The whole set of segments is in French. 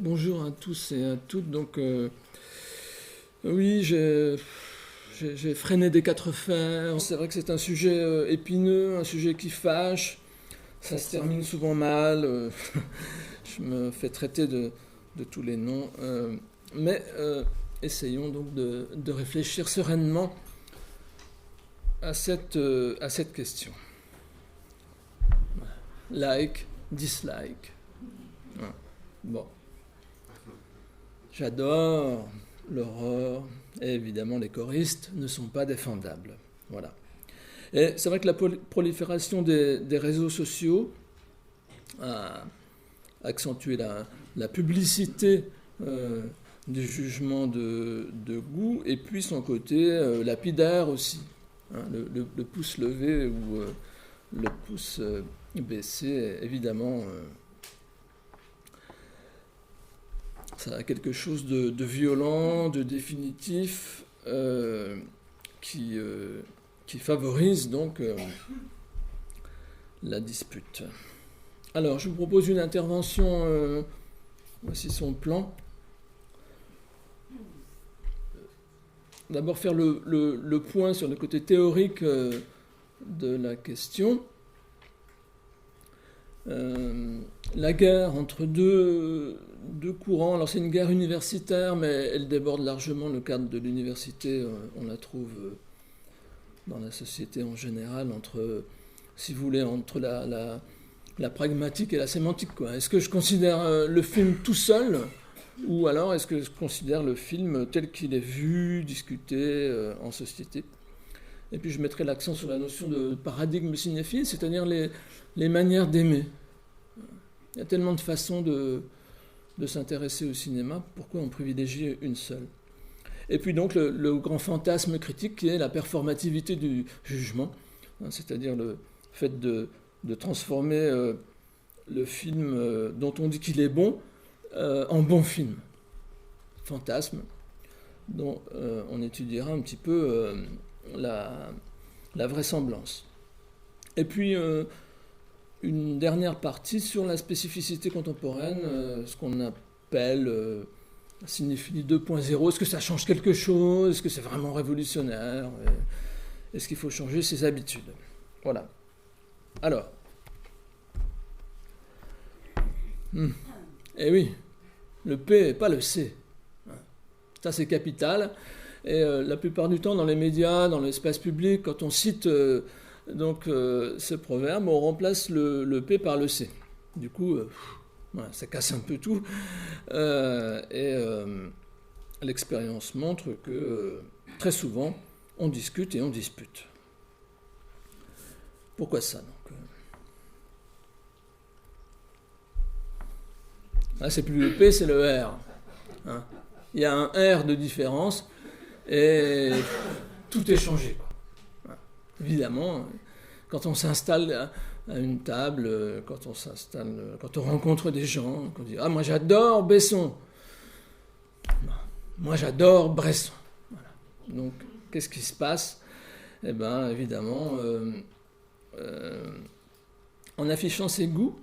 Bonjour à tous et à toutes. Donc, oui, j'ai freiné des quatre fers. C'est vrai que c'est un sujet épineux, un sujet qui fâche. Ça se termine souvent mal. Je me fais traiter de tous les noms. Mais essayons donc de réfléchir sereinement à cette question. Like, dislike. Bon. J'adore l'horreur, et évidemment les choristes ne sont pas défendables. Voilà. Et c'est vrai que la prolifération des réseaux sociaux a accentué la publicité du jugement de goût, et puis son côté lapidaire aussi. Hein, le pouce levé ou le pouce baissé, évidemment... ça a quelque chose de violent, de définitif, qui favorise donc la dispute. Alors, je vous propose une intervention, voici son plan. D'abord faire le point sur le côté théorique de la question. La guerre entre deux courants, alors c'est une guerre universitaire, mais elle déborde largement le cadre de l'université. On la trouve dans la société en général, entre, si vous voulez, entre la pragmatique et la sémantique, quoi. Est-ce que je considère le film tout seul, ou alors est-ce que je considère le film tel qu'il est vu, discuté en société? Et puis je mettrai l'accent sur la notion de paradigme cinéphile, c'est-à-dire les manières d'aimer. Il y a tellement de façons de s'intéresser au cinéma, pourquoi on privilégie une seule? Et puis donc le grand fantasme critique qui est la performativité du jugement, c'est-à-dire le fait de transformer le film dont on dit qu'il est bon en bon film. Fantasme dont on étudiera un petit peu la vraisemblance. Et puis une dernière partie sur la spécificité contemporaine, ce qu'on appelle cinéphilie 2.0. Est-ce que ça change quelque chose? Est-ce que c'est vraiment révolutionnaire? Est-ce qu'il faut changer ses habitudes? Voilà. Alors. Eh oui, le P et pas le C. Ça, c'est capital. Et la plupart du temps, dans les médias, dans l'espace public, quand on cite ce proverbe, on remplace le P par le C. Du coup, voilà, ça casse un peu tout. L'expérience montre que très souvent, on discute et on dispute. Pourquoi ça donc là, c'est plus le P, c'est le R. Hein. Il y a un R de différence et tout est changé. Quoi. Évidemment, quand on s'installe à une table, quand on rencontre des gens, qu'on dit « Ah, moi j'adore Besson !» Moi j'adore Bresson. Voilà. Donc, qu'est-ce qui se passe? Eh bien, évidemment, en affichant ses goûts,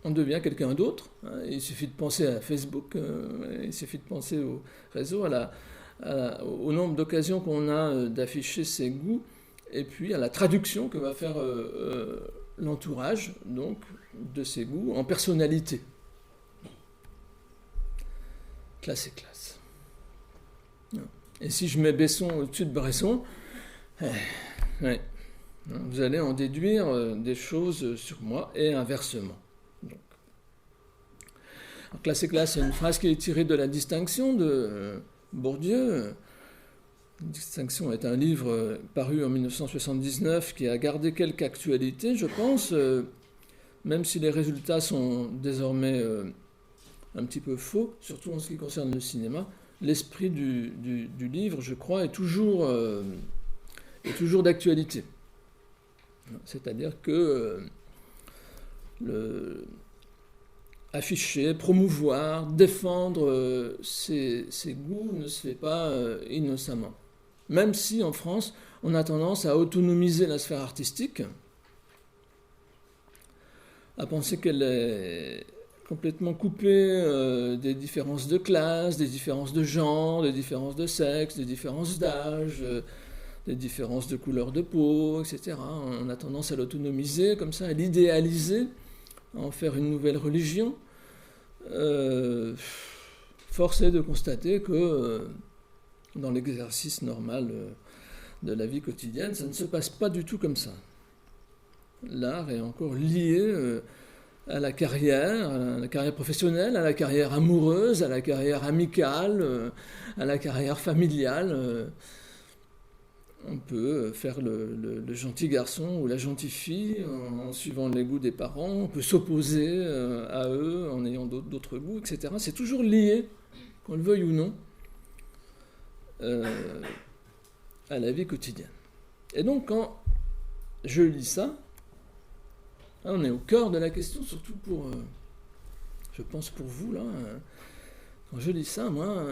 on devient quelqu'un d'autre. Il suffit de penser à Facebook, il suffit de penser au réseau, au nombre d'occasions qu'on a d'afficher ses goûts, et puis à la traduction que va faire l'entourage donc, de ses goûts en personnalité. Classe et classe. Et si je mets Besson au-dessus de Bresson, vous allez en déduire des choses sur moi et inversement. Donc. Alors, classe et classe, c'est une phrase qui est tirée de La Distinction de Bourdieu. La Distinction est un livre paru en 1979 qui a gardé quelque actualité, je pense, même si les résultats sont désormais un petit peu faux, surtout en ce qui concerne le cinéma. L'esprit du livre, je crois, est toujours d'actualité. C'est-à-dire que afficher, promouvoir, défendre ses goûts ne se fait pas innocemment. Même si en France, on a tendance à autonomiser la sphère artistique, à penser qu'elle est complètement coupé des différences de classe, des différences de genre, des différences de sexe, des différences d'âge, des différences de couleur de peau, etc. On a tendance à l'autonomiser comme ça, à l'idéaliser, à en faire une nouvelle religion. Force est de constater que dans l'exercice normal de la vie quotidienne, ça ne se passe pas du tout comme ça. L'art est encore lié à la carrière professionnelle, à la carrière amoureuse, à la carrière amicale, à la carrière familiale. On peut faire le gentil garçon ou la gentille fille en suivant les goûts des parents, on peut s'opposer à eux en ayant d'autres goûts, etc. C'est toujours lié, qu'on le veuille ou non, à la vie quotidienne. Et donc quand je lis ça, on est au cœur de la question, surtout pour, je pense pour vous, là. Quand je lis ça, moi,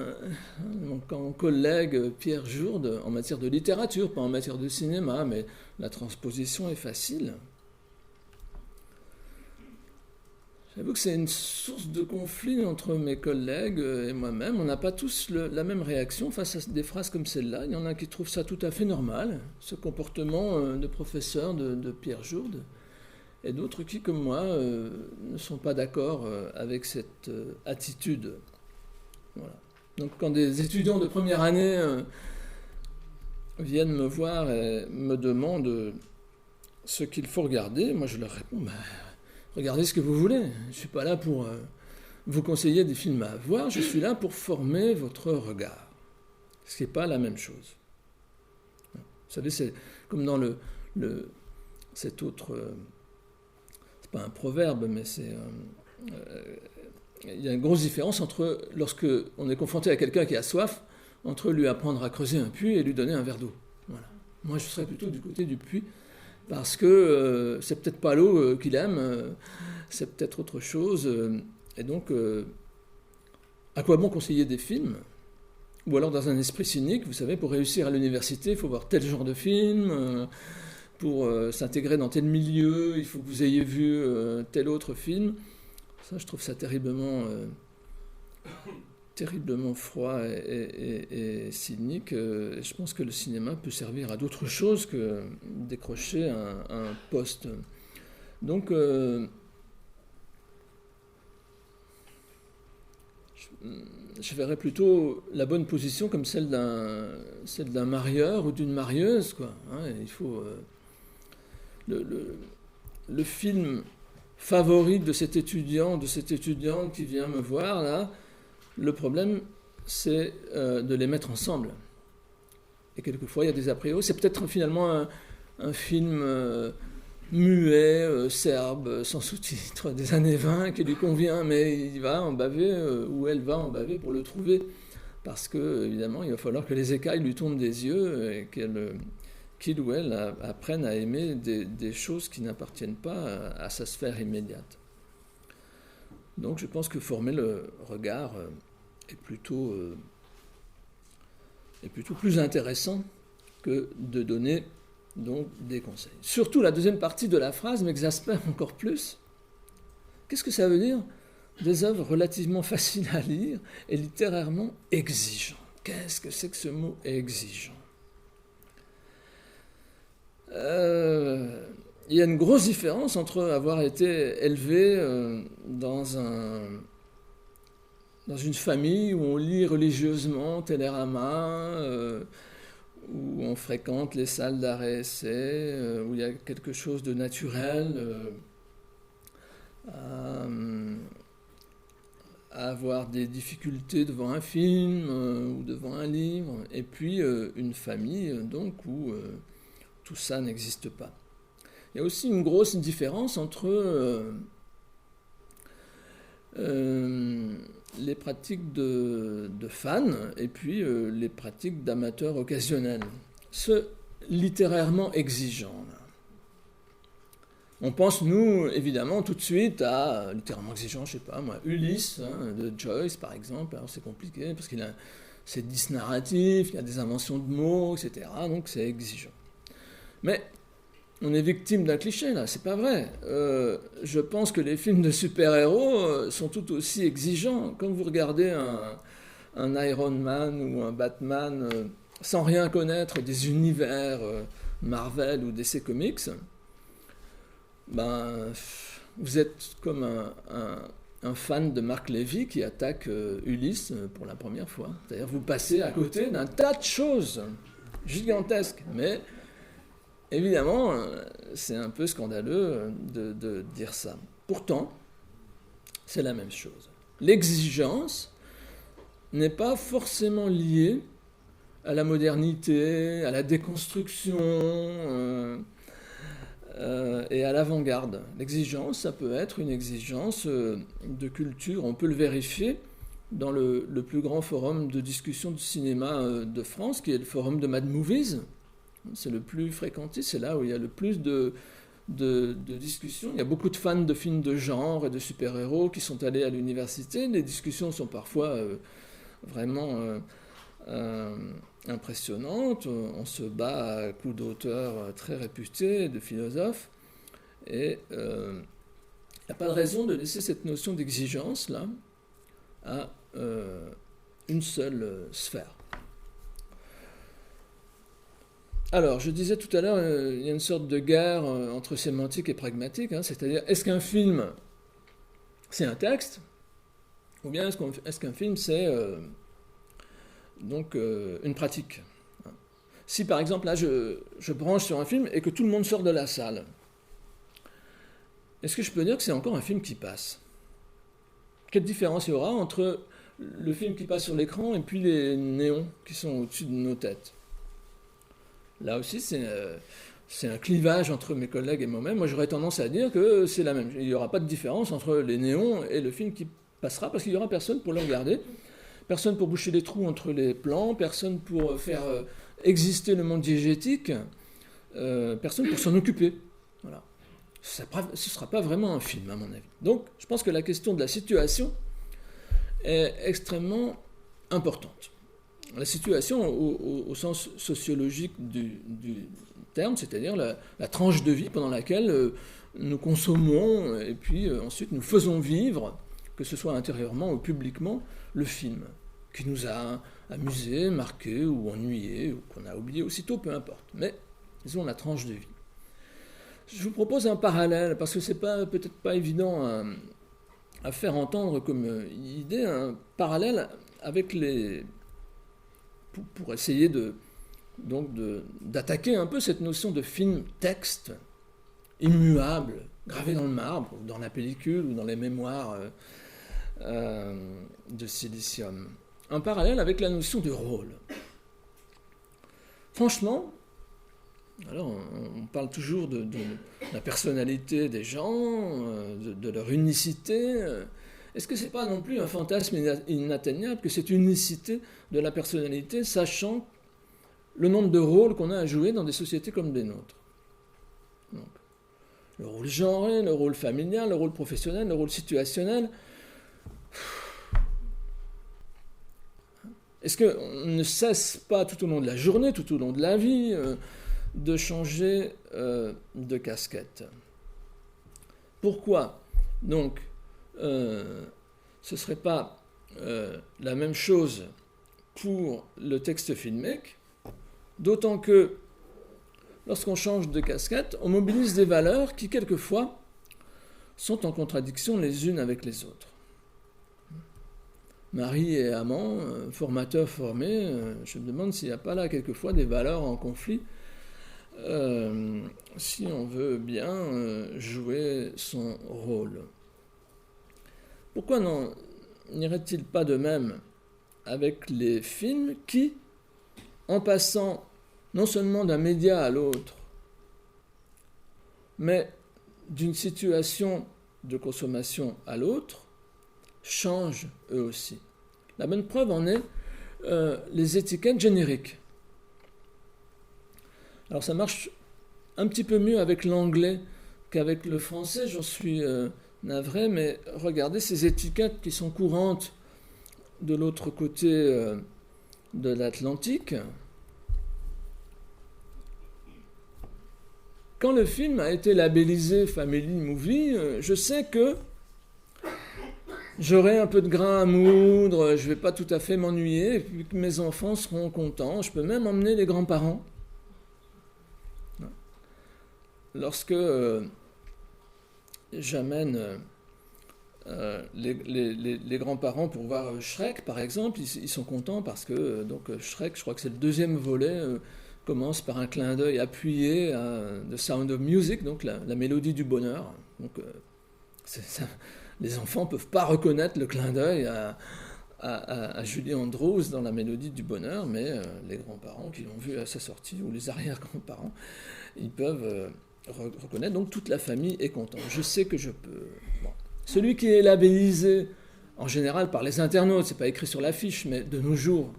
mon collègue Pierre Jourde, en matière de littérature, pas en matière de cinéma, mais la transposition est facile. J'avoue que c'est une source de conflit entre mes collègues et moi-même. On n'a pas tous la même réaction face à des phrases comme celle-là. Il y en a qui trouvent ça tout à fait normal, ce comportement de professeur de Pierre Jourde. Et d'autres qui, comme moi, ne sont pas d'accord avec cette attitude. Voilà. Donc quand des étudiants de première année viennent me voir et me demandent ce qu'il faut regarder, moi je leur réponds, regardez ce que vous voulez. Je ne suis pas là pour vous conseiller des films à voir, je suis là pour former votre regard. Ce qui n'est pas la même chose. Vous savez, c'est comme dans cet autre... c'est pas un proverbe, mais c'est... il y a une grosse différence entre, lorsque on est confronté à quelqu'un qui a soif, entre lui apprendre à creuser un puits et lui donner un verre d'eau. Voilà. Moi, je serais plutôt du côté du puits, parce que c'est peut-être pas l'eau qu'il aime, c'est peut-être autre chose. Et donc, à quoi bon conseiller des films ? Ou alors dans un esprit cynique, vous savez, pour réussir à l'université, il faut voir tel genre de film, pour s'intégrer dans tel milieu, il faut que vous ayez vu tel autre film. Ça, je trouve ça terriblement froid et cynique. Je pense que le cinéma peut servir à d'autres choses que décrocher un poste. Donc, je verrais plutôt la bonne position comme celle d'un marieur ou d'une marieuse, quoi. Hein, il faut le film favori de cet étudiant, de cette étudiante qui vient me voir, là, le problème, c'est de les mettre ensemble. Et quelquefois, il y a des a priori. C'est peut-être finalement un film muet, serbe, sans sous-titres, des années 20, qui lui convient, mais il va en baver, ou elle va en baver pour le trouver. Parce que, évidemment, il va falloir que les écailles lui tombent des yeux et qu'il ou elle apprenne à aimer des choses qui n'appartiennent pas à sa sphère immédiate. Donc je pense que former le regard est plutôt plus intéressant que de donner donc des conseils. Surtout la deuxième partie de la phrase m'exaspère encore plus. Qu'est-ce que ça veut dire ? Des œuvres relativement faciles à lire et littérairement exigeantes. Qu'est-ce que c'est que ce mot exigeant ? Il y a une grosse différence entre avoir été élevé dans une famille où on lit religieusement Télérama, où on fréquente les salles d'arrêt-essai, où il y a quelque chose de naturel à avoir des difficultés devant un film ou devant un livre, et puis une famille donc où tout ça n'existe pas. Il y a aussi une grosse différence entre les pratiques de fans et puis les pratiques d'amateurs occasionnels. Ce littérairement exigeant. On pense, nous, évidemment, tout de suite à, littéralement exigeant, je sais pas moi, Ulysse, de Joyce, par exemple. Alors c'est compliqué, parce qu'il a c'est 10 narratifs, il y a des inventions de mots, etc. Donc c'est exigeant. Mais on est victime d'un cliché là, c'est pas vrai. Je pense que les films de super-héros sont tout aussi exigeants. Quand vous regardez un Iron Man ou un Batman sans rien connaître des univers Marvel ou DC Comics, ben, vous êtes comme un fan de Marc Levy qui attaque Ulysse pour la première fois. C'est-à-dire vous passez à côté d'un tas de choses gigantesques. Mais évidemment, c'est un peu scandaleux de dire ça. Pourtant, c'est la même chose. L'exigence n'est pas forcément liée à la modernité, à la déconstruction et à l'avant-garde. L'exigence, ça peut être une exigence de culture. On peut le vérifier dans le plus grand forum de discussion du cinéma de France, qui est le forum de Mad Movies. C'est le plus fréquenté, c'est là où il y a le plus de discussions. Il y a beaucoup de fans de films de genre et de super-héros qui sont allés à l'université. Les discussions sont parfois vraiment impressionnante. On se bat à coups d'auteurs très réputés, de philosophes, et il n'y a pas de raison de laisser cette notion d'exigence là à une seule sphère. Alors, je disais tout à l'heure, il y a une sorte de guerre entre sémantique et pragmatique, c'est-à-dire est-ce qu'un film c'est un texte, ou bien est-ce qu'un film c'est donc une pratique. Si par exemple là je branche sur un film et que tout le monde sort de la salle, est-ce que je peux dire que c'est encore un film qui passe? Quelle différence il y aura entre le film qui passe sur l'écran et puis les néons qui sont au-dessus de nos têtes? Là aussi c'est un clivage entre mes collègues et moi-même. Moi j'aurais tendance à dire que c'est la même. Il n'y aura pas de différence entre les néons et le film qui passera parce qu'il n'y aura personne pour le regarder. Personne pour boucher les trous entre les plans, personne pour faire exister le monde diégétique, personne pour s'en occuper. Voilà. Ce ne sera pas vraiment un film, à mon avis. Donc, je pense que la question de la situation est extrêmement importante. La situation au sens sociologique du terme, c'est-à-dire la tranche de vie pendant laquelle nous consommons et puis ensuite nous faisons vivre, que ce soit intérieurement ou publiquement, le film qui nous a amusés, marqués ou ennuyés, ou qu'on a oublié aussitôt, peu importe. Mais, disons, la tranche de vie. Je vous propose un parallèle, parce que c'est peut-être pas évident à faire entendre comme idée, un parallèle avec pour essayer d'attaquer un peu cette notion de film-texte immuable, gravé dans le marbre, ou dans la pellicule, ou dans les mémoires de silicium. Un parallèle avec la notion de rôle. Franchement, alors on parle toujours de la personnalité des gens, de leur unicité. Est-ce que c'est pas non plus un fantasme inatteignable que cette unicité de la personnalité, sachant le nombre de rôles qu'on a à jouer dans des sociétés comme les nôtres? Donc, le rôle genré, le rôle familial, le rôle professionnel, le rôle situationnel. Est-ce qu'on ne cesse pas tout au long de la journée, tout au long de la vie, de changer de casquette? Pourquoi donc ce ne serait pas la même chose pour le texte filmique, d'autant que lorsqu'on change de casquette, on mobilise des valeurs qui quelquefois sont en contradiction les unes avec les autres. Mari et amant, formateur formé, je me demande s'il n'y a pas là quelquefois des valeurs en conflit, si on veut bien jouer son rôle. Pourquoi n'irait-il pas de même avec les films qui, en passant non seulement d'un média à l'autre, mais d'une situation de consommation à l'autre, changent eux aussi. La bonne preuve en est les étiquettes génériques. Alors ça marche un petit peu mieux avec l'anglais qu'avec le français, j'en suis navré, mais regardez ces étiquettes qui sont courantes de l'autre côté de l'Atlantique. quand le film a été labellisé Family Movie, je sais que j'aurai un peu de grain à moudre, je ne vais pas tout à fait m'ennuyer, et puis que mes enfants seront contents. Je peux même emmener les grands-parents. Lorsque j'amène les grands-parents pour voir Shrek, par exemple, ils sont contents parce que Shrek, je crois que c'est le deuxième volet, commence par un clin d'œil appuyé à The Sound of Music, donc la mélodie du bonheur. Donc, les enfants ne peuvent pas reconnaître le clin d'œil à Julie Andrews dans la mélodie du bonheur, mais les grands-parents qui l'ont vu à sa sortie, ou les arrière-grands-parents, ils peuvent reconnaître. Donc toute la famille est contente. Je sais que je peux... Bon. Celui qui est labellisé, en général par les internautes, c'est pas écrit sur l'affiche, mais de nos jours,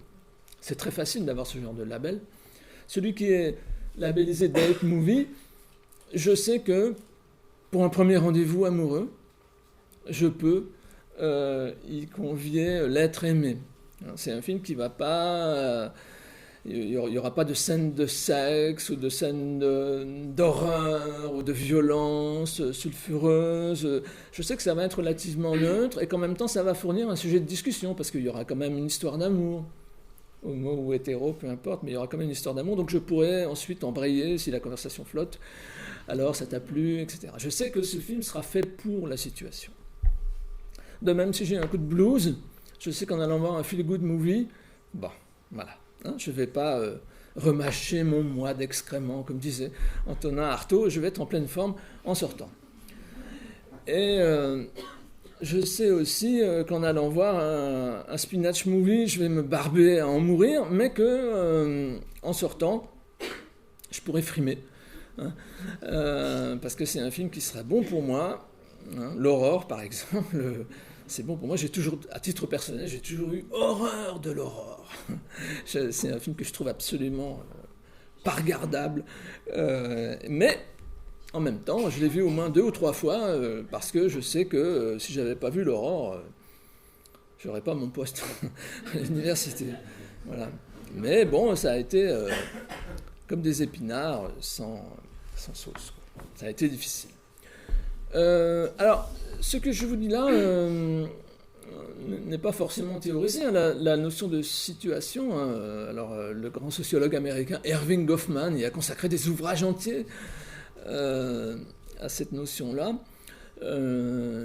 c'est très facile d'avoir ce genre de label. Celui qui est labellisé Date Movie, je sais que pour un premier rendez-vous amoureux, je peux y convier l'être aimé. C'est un film qui va pas... il n'y aura pas de scène de sexe ou de scène d'horreur ou de violence sulfureuse. Je sais que ça va être relativement neutre et qu'en même temps ça va fournir un sujet de discussion parce qu'il y aura quand même une histoire d'amour. Homo ou hétéro, peu importe, mais il y aura quand même une histoire d'amour, donc je pourrais ensuite embrayer si la conversation flotte. Alors ça t'a plu, etc. Je sais que ce film sera fait pour la situation. De même, si j'ai un coup de blues, je sais qu'en allant voir un feel-good movie, bon, voilà. Hein, je ne vais pas remâcher mon moi d'excréments, comme disait Antonin Artaud, je vais être en pleine forme en sortant. Et je sais aussi qu'en allant voir un spinach movie, je vais me barber à en mourir, mais que en sortant, je pourrais frimer. Hein, parce que c'est un film qui serait bon pour moi. Hein, l'aurore, par exemple, c'est bon pour moi. J'ai toujours, à titre personnel, j'ai toujours eu horreur de l'aurore. C'est un film que je trouve absolument pas regardable. Mais en même temps, je l'ai vu au moins 2 ou 3 fois parce que je sais que si j'avais pas vu l'aurore, j'aurais pas mon poste à l'université. Voilà. Mais bon, ça a été comme des épinards sans sauce. Ça a été difficile. Alors, ce que je vous dis là n'est pas forcément théorisé. Hein. La notion de situation, le grand sociologue américain Erving Goffman y a consacré des ouvrages entiers à cette notion-là.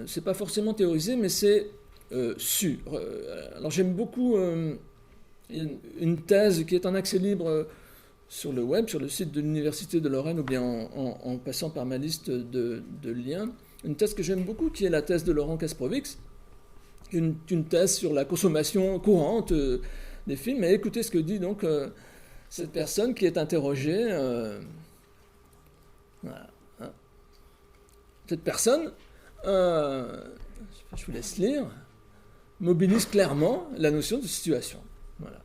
C'est pas forcément théorisé, mais c'est su. Alors j'aime beaucoup une thèse qui est en accès libre sur le web, sur le site de l'Université de Lorraine, ou bien en passant par ma liste de liens. Une thèse que j'aime beaucoup, qui est la thèse de Laurent Kasprowicz, une thèse sur la consommation courante des films. Et écoutez ce que dit donc cette personne qui est interrogée. Voilà, hein. Cette personne, je vous laisse lire, mobilise clairement la notion de situation. Voilà.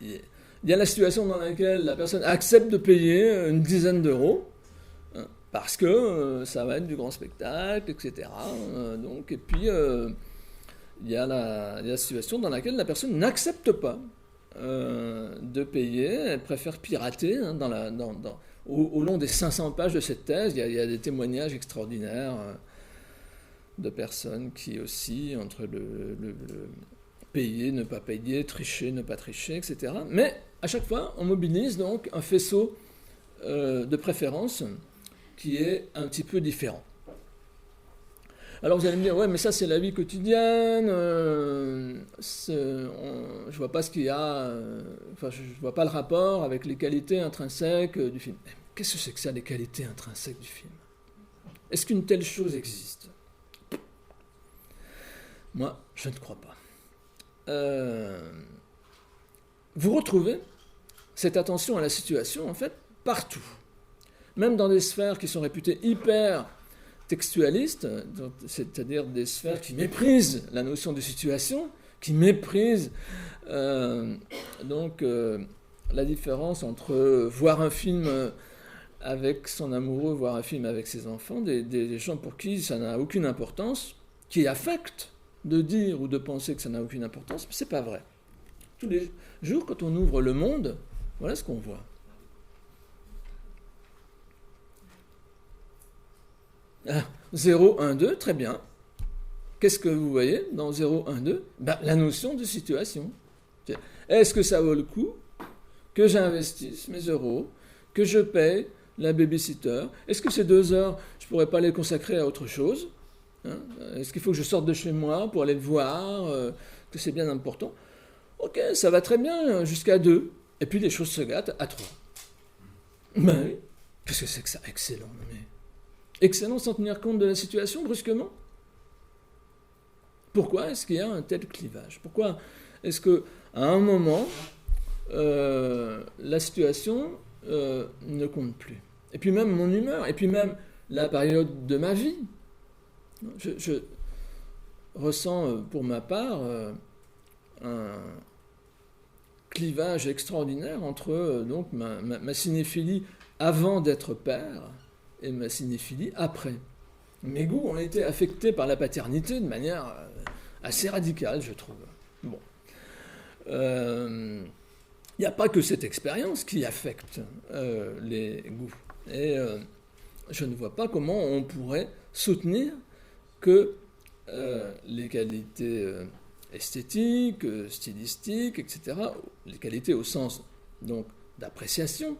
Il y a la situation dans laquelle la personne accepte de payer une dizaine d'euros parce que ça va être du grand spectacle, etc. Et puis, il y a la situation dans laquelle la personne n'accepte pas de payer, elle préfère pirater. Hein, au long des 500 pages de cette thèse, il y a des témoignages extraordinaires de personnes qui oscillent entre le payer, ne pas payer, tricher, ne pas tricher, etc. Mais à chaque fois, on mobilise donc un faisceau de préférences qui est un petit peu différent. Alors vous allez me dire, ouais, mais ça c'est la vie quotidienne, je vois pas ce qu'il y a, je vois pas le rapport avec les qualités intrinsèques du film. Qu'est-ce que c'est que ça, les qualités intrinsèques du film? Est-ce qu'une telle chose existe? Moi, je ne crois pas. Vous retrouvez cette attention à la situation, en fait, partout. Même dans des sphères qui sont réputées hyper textualistes, c'est-à-dire des sphères qui méprisent la notion de situation, qui méprisent la différence entre voir un film avec son amoureux, voir un film avec ses enfants, des gens pour qui ça n'a aucune importance, qui affectent de dire ou de penser que ça n'a aucune importance, mais c'est pas vrai. Tous les jours, quand on ouvre Le Monde, voilà ce qu'on voit. 0, 1, 2, très bien. Qu'est-ce que vous voyez dans 0, 1, 2 ? La notion de situation. Est-ce que ça vaut le coup que j'investisse mes euros, que je paye la babysitter ? Est-ce que ces 2 heures, je ne pourrais pas les consacrer à autre chose ? Est-ce qu'il faut que je sorte de chez moi pour aller le voir, que c'est bien important ? Ok, ça va très bien jusqu'à 2. Et puis les choses se gâtent à 3. Ben oui. Qu'est-ce que c'est que ça ? Excellent. Mais... excellent sans tenir compte de la situation brusquement ? Pourquoi est-ce qu'il y a un tel clivage ? Pourquoi est-ce qu'à un moment, la situation ne compte plus ? Et puis même mon humeur, et puis même la période de ma vie. Je ressens pour ma part un clivage extraordinaire entre donc ma cinéphilie avant d'être père et ma cinéphilie après. Mes goûts ont été affectés par la paternité de manière assez radicale, je trouve. Bon. Il n'y a pas que cette expérience qui affecte les goûts. Et je ne vois pas comment on pourrait soutenir que les qualités esthétiques, stylistiques, etc., les qualités au sens donc d'appréciation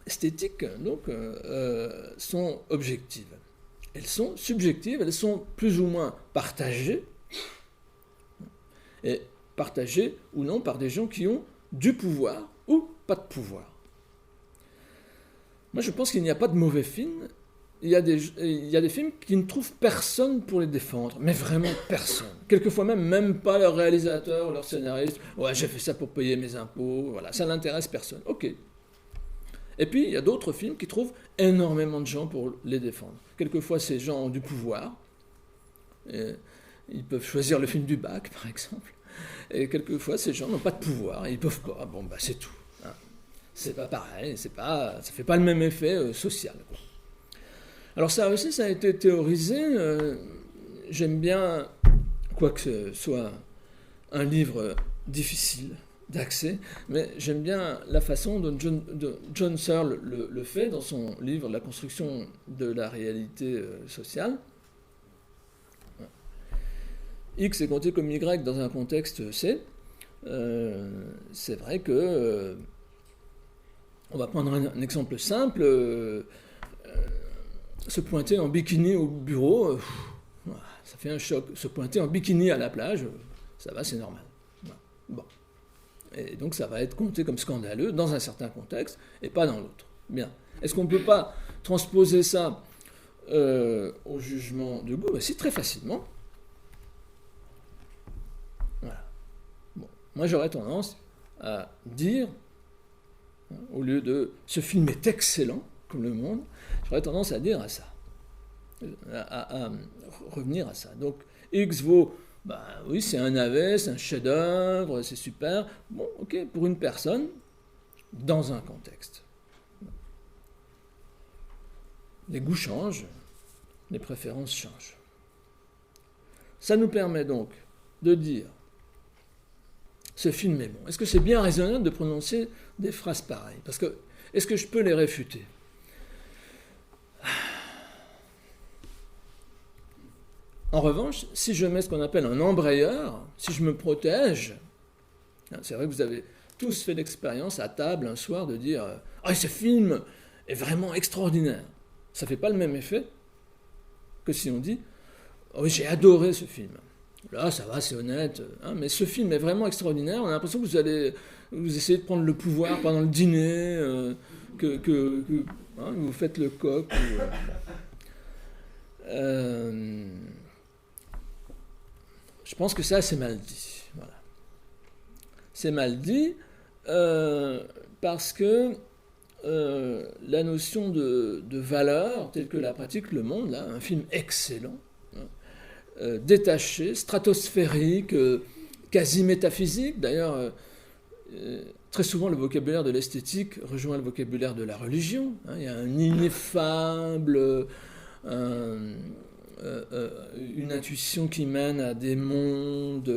esthétiques donc, sont objectives. Elles sont subjectives, elles sont plus ou moins partagées, et partagées ou non par des gens qui ont du pouvoir ou pas de pouvoir. Moi je pense qu'il n'y a pas de mauvais films, il y a des films qui ne trouvent personne pour les défendre, mais vraiment personne. Quelquefois même pas leur réalisateur ou leur scénariste, ouais j'ai fait ça pour payer mes impôts, voilà, ça n'intéresse personne, ok. Et puis, il y a d'autres films qui trouvent énormément de gens pour les défendre. Quelquefois, ces gens ont du pouvoir. Et ils peuvent choisir le film du bac, par exemple. Et quelquefois, ces gens n'ont pas de pouvoir. Ils ne peuvent pas. Bon, c'est tout. Hein. C'est pas pareil. Ça ne fait pas le même effet social. Quoi. Alors ça aussi, ça a été théorisé. J'aime bien, quoique ce soit un livre difficile d'accès, mais j'aime bien la façon dont John Searle le fait dans son livre « La construction de la réalité sociale ». X est compté comme Y dans un contexte C. C'est vrai que... on va prendre un exemple simple. Se pointer en bikini au bureau, ça fait un choc. Se pointer en bikini à la plage, ça va, c'est normal. Bon. Et donc ça va être compté comme scandaleux dans un certain contexte et pas dans l'autre. Bien. Est-ce qu'on ne peut pas transposer ça au jugement de goût ? Si, très facilement. Voilà. Bon. Moi j'aurais tendance à dire, au lieu de « ce film est excellent », comme le monde, j'aurais tendance à dire à ça, à revenir à ça. Donc X vaut... oui, c'est un navet, c'est un chef-d'œuvre, c'est super. Bon, ok, pour une personne, dans un contexte. Les goûts changent, les préférences changent. Ça nous permet donc de dire, ce film est bon. Est-ce que c'est bien raisonnable de prononcer des phrases pareilles ? Parce que, est-ce que je peux les réfuter ? En revanche, si je mets ce qu'on appelle un embrayeur, si je me protège, c'est vrai que vous avez tous fait l'expérience à table un soir de dire « Ah, ce film est vraiment extraordinaire ». Ça ne fait pas le même effet que si on dit « Oh, j'ai adoré ce film ». Là, ça va, c'est honnête, hein, mais ce film est vraiment extraordinaire. On a l'impression que vous essayez de prendre le pouvoir pendant le dîner, hein, vous faites le coq. Je pense que ça, c'est mal dit. Voilà. C'est mal dit parce que la notion de valeur, telle que la pratique le monde, là, un film excellent, détaché, stratosphérique, quasi métaphysique. D'ailleurs, très souvent, le vocabulaire de l'esthétique rejoint le vocabulaire de la religion. Hein. Il y a un ineffable... une intuition qui mène à des mondes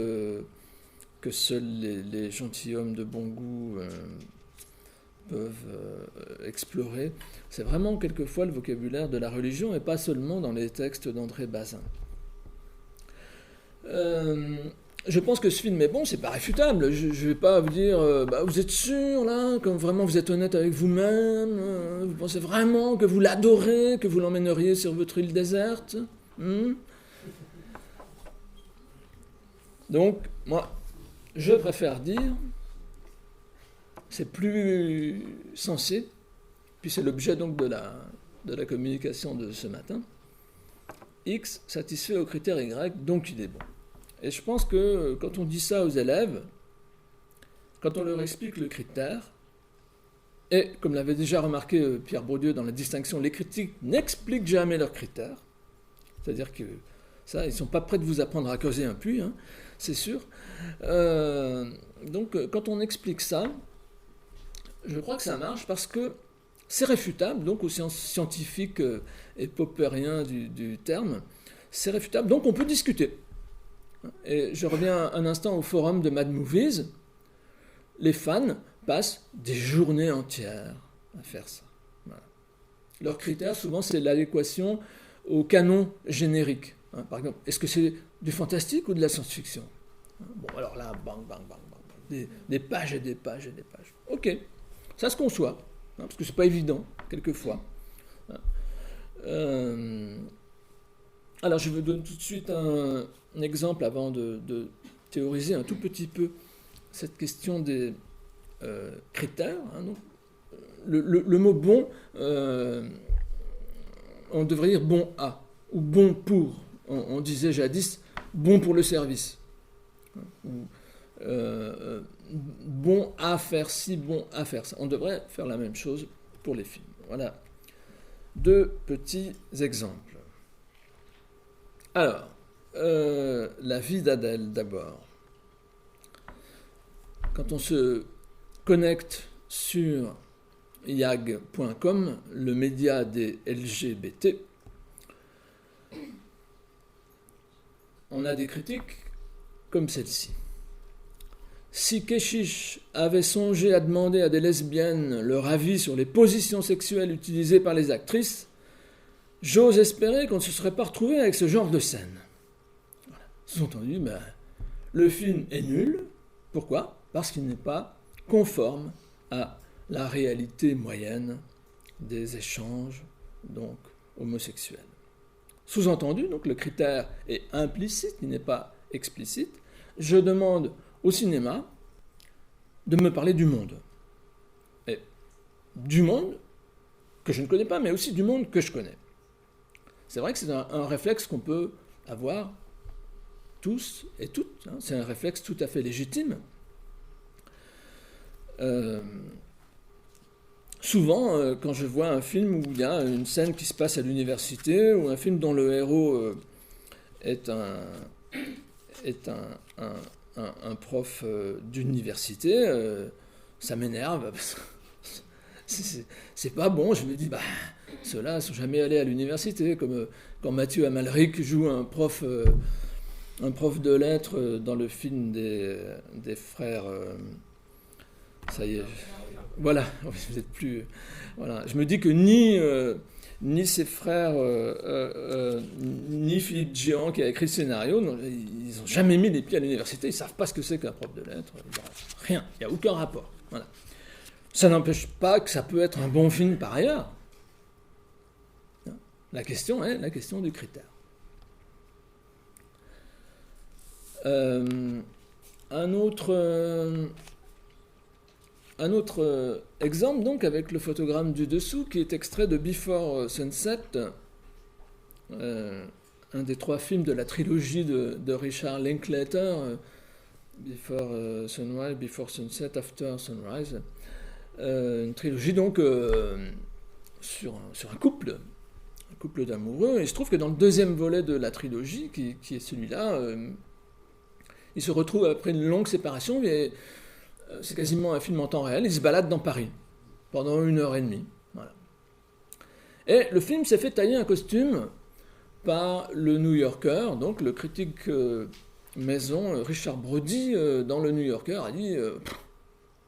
que seuls les gentilshommes de bon goût peuvent explorer. C'est vraiment quelquefois le vocabulaire de la religion et pas seulement dans les textes d'André Bazin. Je pense que ce film est bon, c'est pas réfutable. Je vais pas vous dire, vous êtes sûr là, comme vraiment vous êtes honnête avec vous-même, vous pensez vraiment que vous l'adorez, que vous l'emmèneriez sur votre île déserte. Donc, moi, je préfère dire, c'est plus sensé, puis c'est l'objet donc de la communication de ce matin. X satisfait au critère Y, donc il est bon. Et je pense que quand on dit ça aux élèves, quand on leur explique le critère, et comme l'avait déjà remarqué Pierre Bourdieu dans la distinction, les critiques n'expliquent jamais leurs critères, c'est-à-dire que ça, ils ne sont pas prêts de vous apprendre à creuser un puits, hein, c'est sûr. Donc quand on explique ça, je crois que ça marche parce que c'est réfutable, donc au sens scientifique et popperien du terme, c'est réfutable, donc on peut discuter. Et je reviens un instant au forum de Mad Movies. Les fans passent des journées entières à faire ça. Voilà. Leur critère, souvent, c'est l'adéquation au canon générique. Par exemple, est-ce que c'est du fantastique ou de la science-fiction? Bon, alors là, bang, bang, bang, bang. Des pages et des pages et des pages. Ok, ça se conçoit, parce que c'est pas évident, quelquefois. Alors, je vous donne tout de suite un exemple avant de théoriser un tout petit peu cette question des critères. Donc, le mot bon, on devrait dire bon à, ou bon pour. On disait jadis bon pour le service. Ou bon à faire ci, bon à faire ça. On devrait faire la même chose pour les films. Voilà. 2 petits exemples. Alors, la vie d'Adèle d'abord. Quand on se connecte sur yag.com, le média des LGBT, on a des critiques comme celle-ci. Si Keshish avait songé à demander à des lesbiennes leur avis sur les positions sexuelles utilisées par les actrices, j'ose espérer qu'on ne se serait pas retrouvé avec ce genre de scène. Voilà. Sous-entendu, le film est nul. Pourquoi? Parce qu'il n'est pas conforme à la réalité moyenne des échanges donc homosexuels. Sous-entendu, donc le critère est implicite, il n'est pas explicite. Je demande au cinéma de me parler du monde. Et du monde que je ne connais pas, mais aussi du monde que je connais. C'est vrai que c'est un réflexe qu'on peut avoir tous et toutes. Hein. C'est un réflexe tout à fait légitime. Souvent, quand je vois un film où il y a une scène qui se passe à l'université, ou un film dont le héros est un prof d'université, ça m'énerve. C'est pas bon. Je me dis, ceux-là ne sont jamais allés à l'université, comme quand Mathieu Amalric joue un prof de lettres dans le film des frères. Ça y est. Voilà, vous êtes plus. Voilà, je me dis que ni ses frères, ni Philippe Géant qui a écrit le scénario, ils n'ont jamais mis les pieds à l'université, ils ne savent pas ce que c'est qu'un prof de lettres. Rien, il n'y a aucun rapport. Voilà. Ça n'empêche pas que ça peut être un bon film par ailleurs. La question est la question du critère. Un autre exemple, donc, avec le photogramme du dessous, qui est extrait de Before Sunset, un des 3 films de la trilogie de Richard Linklater, Before Sunrise, Before Sunset, After Sunrise. Une trilogie, donc, sur un couple d'amoureux. Et il se trouve que dans le 2e volet de la trilogie, qui est celui-là, ils se retrouvent après une longue séparation, et c'est quasiment un film en temps réel. Ils se baladent dans Paris pendant 1h30. Voilà. Et le film s'est fait tailler un costume par le New Yorker, donc le critique maison Richard Brody dans le New Yorker a dit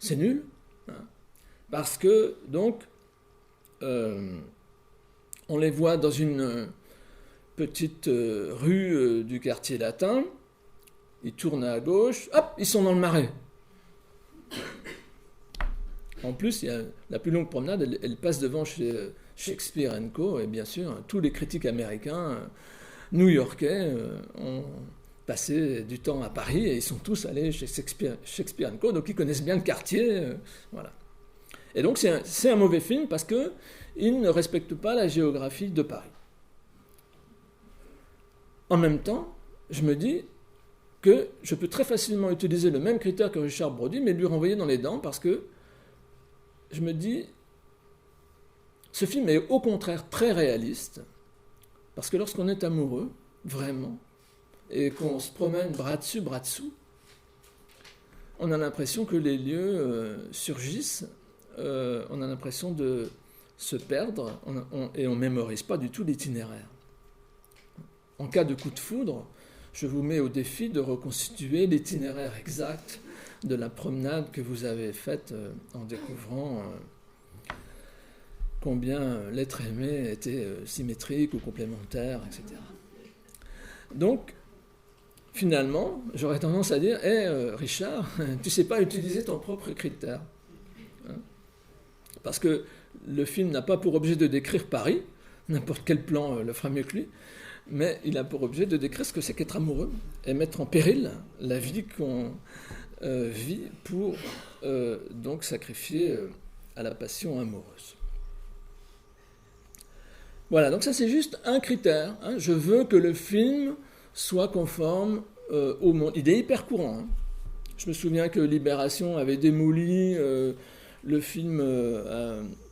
c'est nul. Hein. Parce que, donc, on les voit dans une petite rue du quartier latin, ils tournent à gauche, hop, ils sont dans le Marais. En plus, la plus longue promenade, elle passe devant chez Shakespeare & Co. Et bien sûr, tous les critiques américains, new-yorkais, ont passé du temps à Paris et ils sont tous allés chez Shakespeare & Co. Donc ils connaissent bien le quartier. Voilà. Et donc c'est un mauvais film parce qu'il ne respecte pas la géographie de Paris. En même temps, je me dis que je peux très facilement utiliser le même critère que Richard Brody, mais lui renvoyer dans les dents parce que je me dis, ce film est au contraire très réaliste, parce que lorsqu'on est amoureux, vraiment, et qu'on se promène bras dessus, bras dessous, on a l'impression que les lieux surgissent, on a l'impression de se perdre, et on ne mémorise pas du tout l'itinéraire. En cas de coup de foudre, je vous mets au défi de reconstituer l'itinéraire exact de la promenade que vous avez faite en découvrant combien l'être aimé était symétrique ou complémentaire, etc. Donc, finalement, j'aurais tendance à dire « Richard, tu ne sais pas utiliser ton propre critère. Hein » Parce que le film n'a pas pour objet de décrire Paris, n'importe quel plan le fera mieux que lui, mais il a pour objet de décrire ce que c'est qu'être amoureux et mettre en péril la vie qu'on vit pour donc sacrifier à la passion amoureuse. Voilà, donc ça c'est juste un critère. Hein. Je veux que le film soit conforme au monde. Il est hyper courant. Hein. Je me souviens que Libération avait démoli le film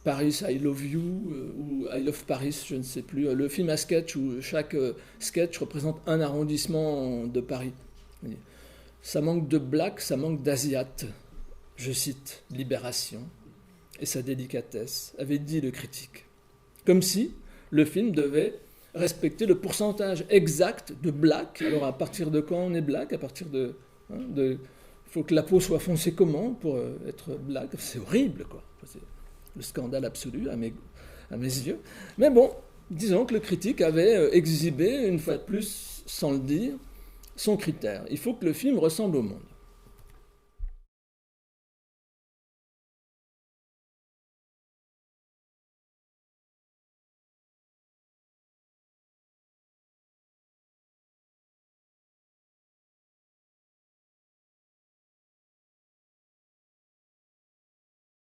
Paris, I Love You, ou I Love Paris, je ne sais plus. Le film à sketch où chaque sketch représente un arrondissement de Paris. Ça manque de black, ça manque d'asiate. Je cite Libération et sa délicatesse, avait dit le critique. Comme si le film devait respecter le pourcentage exact de black. Alors à partir de quand on est black? À partir de... Il faut que la peau soit foncée comment pour être black? C'est horrible, quoi. C'est le scandale absolu à mes yeux. Mais bon, disons que le critique avait exhibé, une fois de plus, sans le dire, son critère. Il faut que le film ressemble au monde.